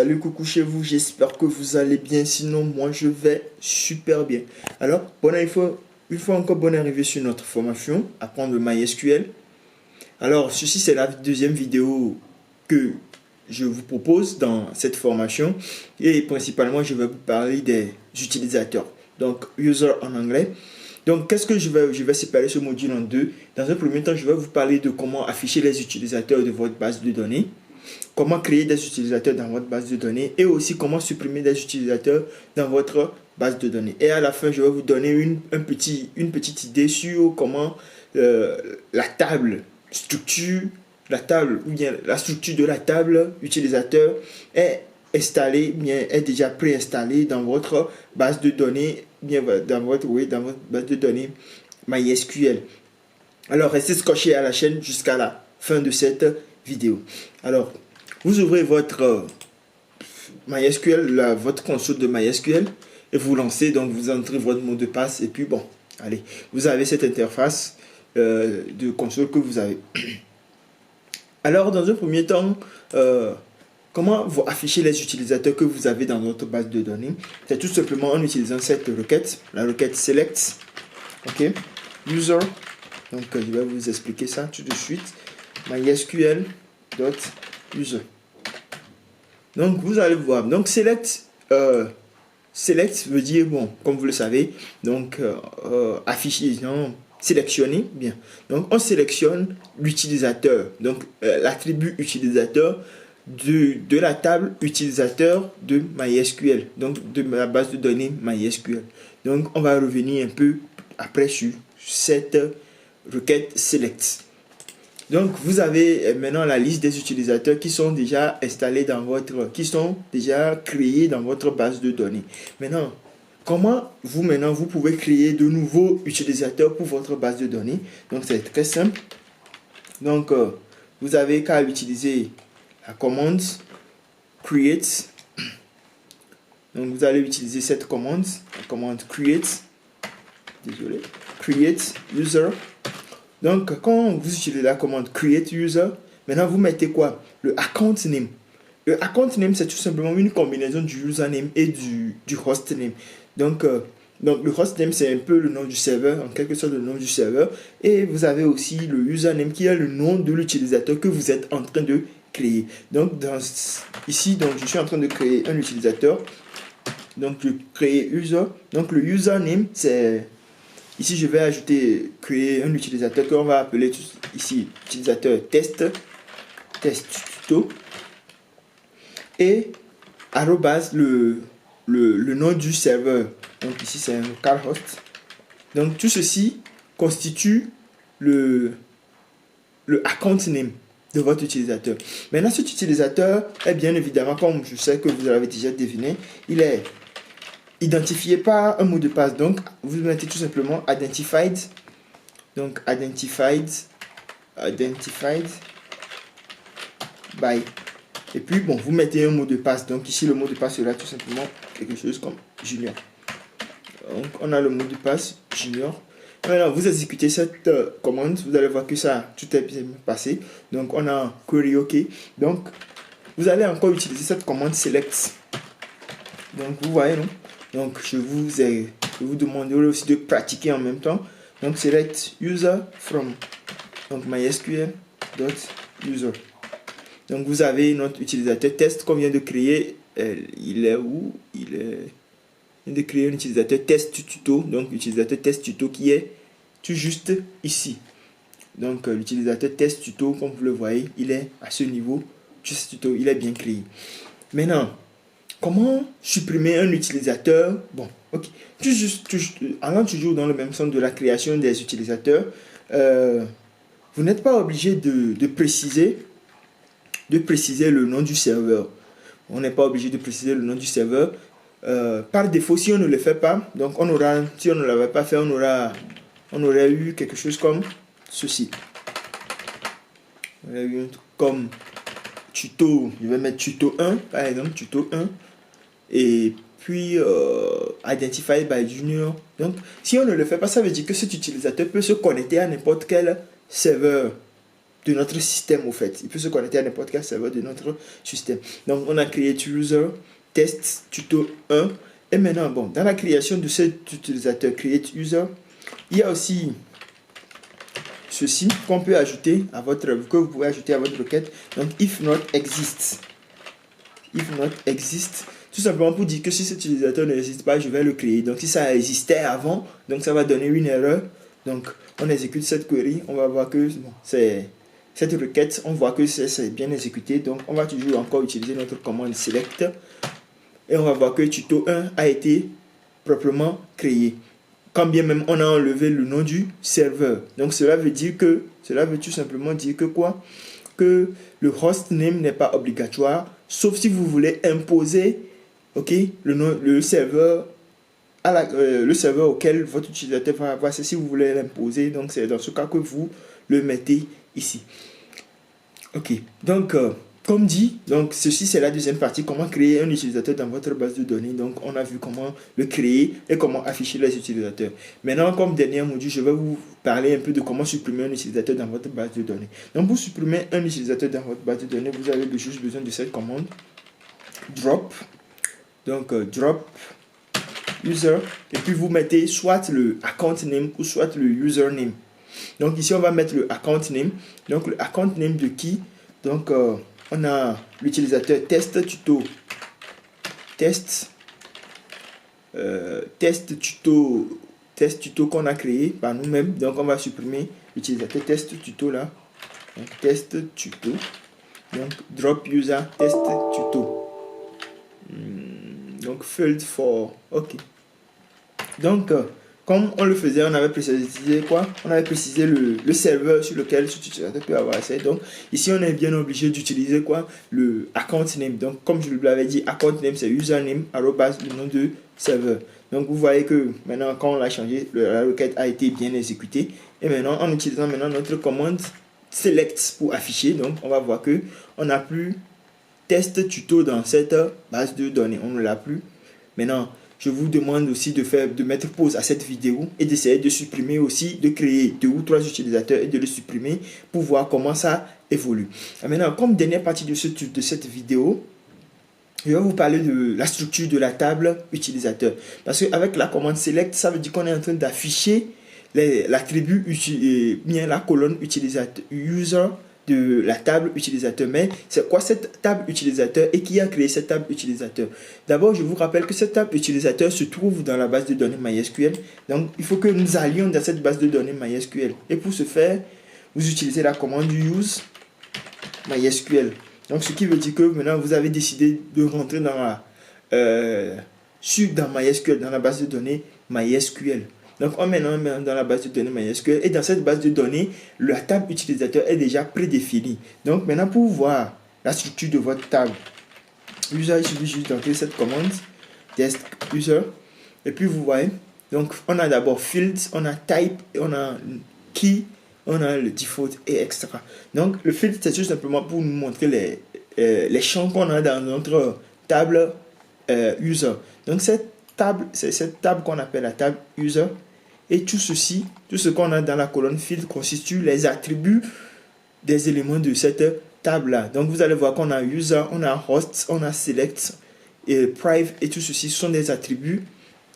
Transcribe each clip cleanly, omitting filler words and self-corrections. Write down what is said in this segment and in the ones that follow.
Salut, coucou chez vous, j'espère que vous allez bien, sinon moi je vais super bien. Alors, une fois encore, bonne arrivée sur notre formation, apprendre le MySQL. Alors, ceci c'est la deuxième vidéo que je vous propose dans cette formation et principalement je vais vous parler des utilisateurs, donc user en anglais. Donc, qu'est-ce que je vais séparer ce module en deux. Dans un premier temps, je vais vous parler de comment afficher les utilisateurs de votre base de données, comment créer des utilisateurs dans votre base de données et aussi comment supprimer des utilisateurs dans votre base de données. Et à la fin, je vais vous donner une petite idée sur comment la structure de la table utilisateur est installée, est déjà préinstallée dans votre base de données, dans votre base de données MySQL. Alors, restez scotché à la chaîne jusqu'à la fin de cette vidéo. Alors, vous ouvrez votre MySQL, votre console de MySQL et vous lancez, donc vous entrez votre mot de passe et puis bon, allez, vous avez cette interface de console que vous avez. Alors, dans un premier temps, comment vous affichez les utilisateurs que vous avez dans votre base de données? C'est tout simplement en utilisant cette requête, la requête select, ok, user. Donc, je vais vous expliquer ça tout de suite. MySQL.user. Donc, vous allez voir. Donc, select veut dire, bon, comme vous le savez, donc, afficher, non, sélectionner, bien. Donc, on sélectionne l'utilisateur, donc, l'attribut utilisateur de la table utilisateur de MySQL, donc, de la base de données MySQL. Donc, on va revenir un peu après sur cette requête select. Donc, vous avez maintenant la liste des utilisateurs qui sont déjà installés qui sont déjà créés dans votre base de données. Maintenant, comment vous pouvez créer de nouveaux utilisateurs pour votre base de données? Donc, c'est très simple. Donc, vous avez qu'à utiliser la commande create. Donc, vous allez utiliser cette commande, la commande create. Désolé. Create user. Donc, quand vous utilisez la commande create user, maintenant vous mettez quoi? Le account name. Le account name, c'est tout simplement une combinaison du username et du host name. Donc, le host name, c'est un peu le nom du serveur, en quelque sorte le nom du serveur. Et vous avez aussi le username qui est le nom de l'utilisateur que vous êtes en train de créer. Donc, ici, je suis en train de créer un utilisateur. Donc, je crée user. Donc, le username, c'est... Ici, je vais créer un utilisateur qu'on va appeler ici utilisateur test tuto et arrobase le nom du serveur. Donc ici, c'est un localhost. Donc tout ceci constitue le account name de votre utilisateur. Maintenant, cet utilisateur est bien évidemment, comme je sais que vous l'avez déjà deviné, il est identifié par un mot de passe. Donc, vous mettez tout simplement identified. Donc, identified by. Et puis, bon, vous mettez un mot de passe. Donc, ici, le mot de passe sera tout simplement quelque chose comme junior. Donc, on a le mot de passe junior. Maintenant, vous exécutez cette commande. Vous allez voir que ça, tout est bien passé. Donc, on a query OK. Donc, vous allez encore utiliser cette commande select. Donc, vous voyez, non? Donc, je vous demande aussi de pratiquer en même temps. Donc, select user from donc MySQL.user. Donc, vous avez notre utilisateur test qu'on vient de créer. Il est où? Il vient de créer un utilisateur test tuto. Donc, utilisateur test tuto qui est tout juste ici. Donc, l'utilisateur test tuto, comme vous le voyez, il est à ce niveau. Test tuto, il est bien créé. Maintenant, comment supprimer un utilisateur? Bon, ok. Allant toujours dans le même sens de la création des utilisateurs, vous n'êtes pas obligé de préciser le nom du serveur. On n'est pas obligé de préciser le nom du serveur. Par défaut, si on ne le fait pas, donc si on ne l'avait pas fait, on aurait eu quelque chose comme ceci. On aurait eu comme tuto, je vais mettre tuto 1, par exemple, tuto 1. Et puis identify by junior. Donc si on ne le fait pas, ça veut dire que cet utilisateur peut se connecter à n'importe quel serveur de notre système au fait. Il peut se connecter à n'importe quel serveur de notre système. Donc on a create user, test, tuto 1. Et maintenant, bon, dans la création de cet utilisateur create user, il y a aussi ceci qu'on peut ajouter à votre, que vous pouvez ajouter à votre requête. Donc if not exists. If not exists. Tout simplement pour dire que si cet utilisateur n'existe pas, je vais le créer. Donc si ça existait avant, donc ça va donner une erreur. Donc on exécute cette query, on va voir que bon, c'est cette requête, on voit que c'est bien exécuté. Donc on va toujours encore utiliser notre commande select. Et on va voir que tuto 1 a été proprement créé. Quand bien même on a enlevé le nom du serveur. Donc cela veut tout simplement dire que quoi? Que le host name n'est pas obligatoire, sauf si vous voulez imposer, ok, le serveur le serveur auquel votre utilisateur va avoir. C'est si vous voulez l'imposer. Donc c'est dans ce cas que vous le mettez ici. Ok. Donc comme dit, donc ceci c'est la deuxième partie, comment créer un utilisateur dans votre base de données. Donc on a vu comment le créer et comment afficher les utilisateurs. Maintenant, comme dernier module, je vais vous parler un peu de comment supprimer un utilisateur dans votre base de données. Donc pour supprimer un utilisateur dans votre base de données, vous avez juste besoin de cette commande drop. Donc drop user, et puis vous mettez soit le account name ou soit le username. Donc ici on va mettre le account name. Donc le account name de qui? Donc on a l'utilisateur test tuto test tuto qu'on a créé par nous-mêmes. Donc on va supprimer l'utilisateur test tuto là. Donc test tuto. Donc drop user test tuto. Donc field for ok. Donc comme on le faisait, on avait précisé quoi? On avait précisé le serveur sur lequel cet utilisateur peut avoir accès. Donc ici on est bien obligé d'utiliser quoi? Le account name. Donc comme je vous l'avais dit, account name c'est username arrobas le nom de serveur. Donc vous voyez que maintenant quand on l'a changé, la requête a été bien exécutée. Et maintenant en utilisant maintenant notre commande select pour afficher, donc on va voir que on n'a plus test tuto dans cette base de données. On ne l'a plus. Maintenant je vous demande aussi de mettre pause à cette vidéo et d'essayer de supprimer aussi, de créer 2 ou 3 utilisateurs et de le supprimer pour voir comment ça évolue. Et maintenant, comme dernière partie de cette vidéo, je vais vous parler de la structure de la table utilisateur. Parce qu'avec la commande select, ça veut dire qu'on est en train d'afficher l'attribut bien la colonne utilisateur user de la table utilisateur. Mais c'est quoi cette table utilisateur et qui a créé cette table utilisateur? D'abord, je vous rappelle que cette table utilisateur se trouve dans la base de données MySQL. Donc, il faut que nous allions dans cette base de données MySQL. Et pour ce faire, vous utilisez la commande use MySQL. Donc, ce qui veut dire que maintenant, vous avez décidé de rentrer dans MySQL, dans la base de données MySQL. Donc, on met dans la base de données MySQL et dans cette base de données, la table utilisateur est déjà prédéfinie. Donc, maintenant, pour voir la structure de votre table, user, il suffit juste d'entrer cette commande test user. Et puis, vous voyez, donc, on a d'abord fields, on a type, on a key, on a le default et etc. Donc, le field, c'est tout simplement pour nous montrer les champs qu'on a dans notre table user. Donc, cette table, c'est cette table qu'on appelle la table user. Et tout ceci, tout ce qu'on a dans la colonne field constitue les attributs des éléments de cette table-là. Donc, vous allez voir qu'on a user, on a host, on a select et prive. Et tout ceci sont des attributs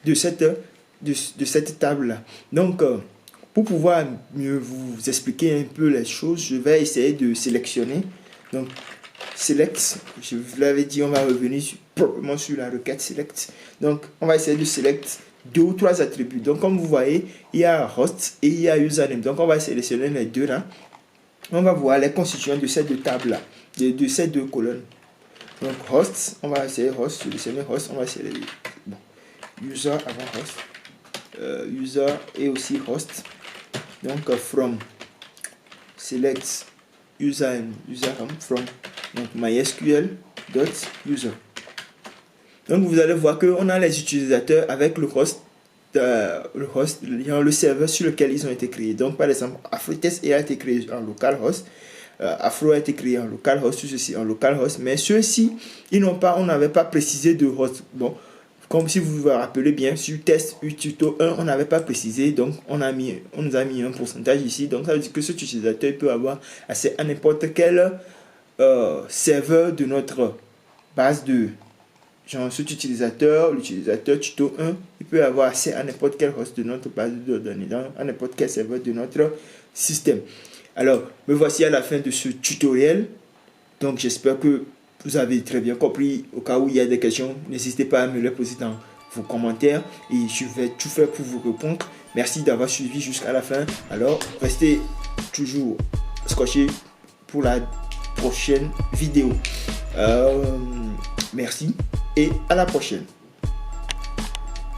de cette table-là. Donc, pour pouvoir mieux vous expliquer un peu les choses, je vais essayer de sélectionner. Donc, select, je vous l'avais dit, on va revenir proprement sur la requête select. Donc, on va essayer de select 2 ou 3 attributs. Donc, comme vous voyez, il y a host et il y a username. Donc, on va sélectionner les deux là. On va voir les constituants de ces deux tables là, de ces deux colonnes. Donc, host, on va essayer host, sélectionner host, on va essayer bon, user avant host, user et aussi host. Donc, from select user from donc mysql.user. Donc vous allez voir qu'on a les utilisateurs avec le host, le serveur sur lequel ils ont été créés. Donc par exemple, AfroTest a été créé en localhost, Afro a été créé en localhost, tout ceci en localhost, mais ceux-ci, on n'avait pas précisé de host. Bon, comme si vous vous rappelez bien, sur test tuto 1, on n'avait pas précisé, donc on nous a mis un pourcentage ici. Donc ça veut dire que cet utilisateur peut avoir accès à n'importe quel serveur de notre base de genre cet utilisateur, l'utilisateur tuto 1, il peut avoir accès à n'importe quel host de notre base de données, à n'importe quel serveur de notre système. Alors, me voici à la fin de ce tutoriel. Donc, j'espère que vous avez très bien compris. Au cas où il y a des questions, n'hésitez pas à me les poser dans vos commentaires et je vais tout faire pour vous répondre. Merci d'avoir suivi jusqu'à la fin. Alors, restez toujours scotchés pour la prochaine vidéo. Merci et à la prochaine.